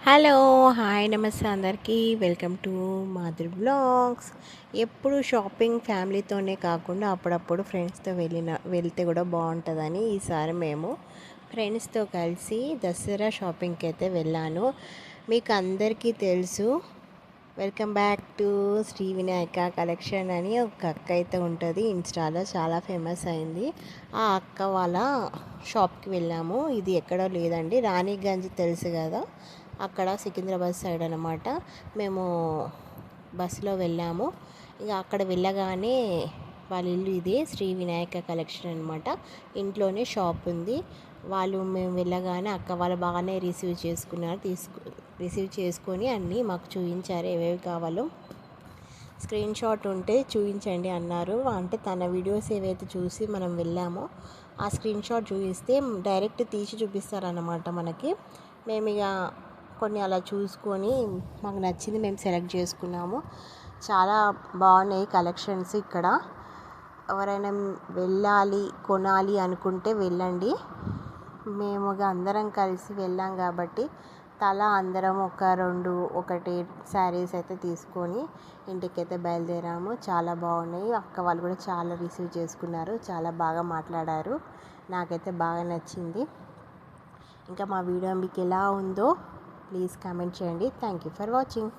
Hello hi నమస్తే అందరికీ welcome to Madhuri blogs. ఎప్పుడు షాపింగ్ ఫ్యామిలీతోనే కాకుండా అప్పుడప్పుడు ఫ్రెండ్స్తో వెళ్తే కూడా బాగుంటుందని ఈసారి మేము ఫ్రెండ్స్తో కలిసి దసరా షాపింగ్కి అయితే వెళ్ళాను. మీకు అందరికీ తెలుసు, welcome back to Shri Vinayaka collection అని ఒక అక్క అయితే ఉంటుంది, ఇన్స్టాలో చాలా ఫేమస్ అయింది. ఆ అక్క వాళ్ళ షాప్కి వెళ్ళాము. ఇది ఎక్కడో లేదండి, రాణిగంజ్ తెలుసు కదా, అక్కడ సికింద్రాబాద్ సైడ్ అనమాట. మేము బస్సులో వెళ్ళాము. ఇక అక్కడ వెళ్ళగానే వాళ్ళ ఇల్లు ఇదే, శ్రీ వినాయక కలెక్షన్ అనమాట. ఇంట్లోనే షాప్ ఉంది. మేము వెళ్ళగానే అక్క వాళ్ళు బాగానే రిసీవ్ చేసుకొని అన్నీ మాకు చూపించారు, ఏవేవి కావాలో స్క్రీన్ షాట్ ఉంటే చూపించండి అన్నారు. అంటే తన వీడియోస్ ఏవైతే చూసి మనం వెళ్ళామో ఆ స్క్రీన్ షాట్ చూపిస్తే డైరెక్ట్ తీసి చూపిస్తారన్నమాట మనకి. మేము ఇక కొన్ని అలా చూసుకొని మాకు నచ్చింది మేము సెలెక్ట్ చేసుకున్నాము. చాలా బాగున్నాయి కలెక్షన్స్ ఇక్కడ. ఎవరైనా వెళ్ళాలి కొనాలి అనుకుంటే వెళ్ళండి. మేము అందరం కలిసి వెళ్ళాం కాబట్టి అందరం ఒకటి శారీస్ అయితే తీసుకొని ఇంటికైతే బయలుదేరాము. చాలా బాగున్నాయి. అక్క వాళ్ళు కూడా చాలా రిసీవ్ చేసుకున్నారు, చాలా బాగా మాట్లాడారు. నాకైతే బాగా నచ్చింది. ఇంకా మా వీడియో మీకు ఎలా ఉందో ప్లీజ్ కామెంట్ చేయండి. Thank you for watching.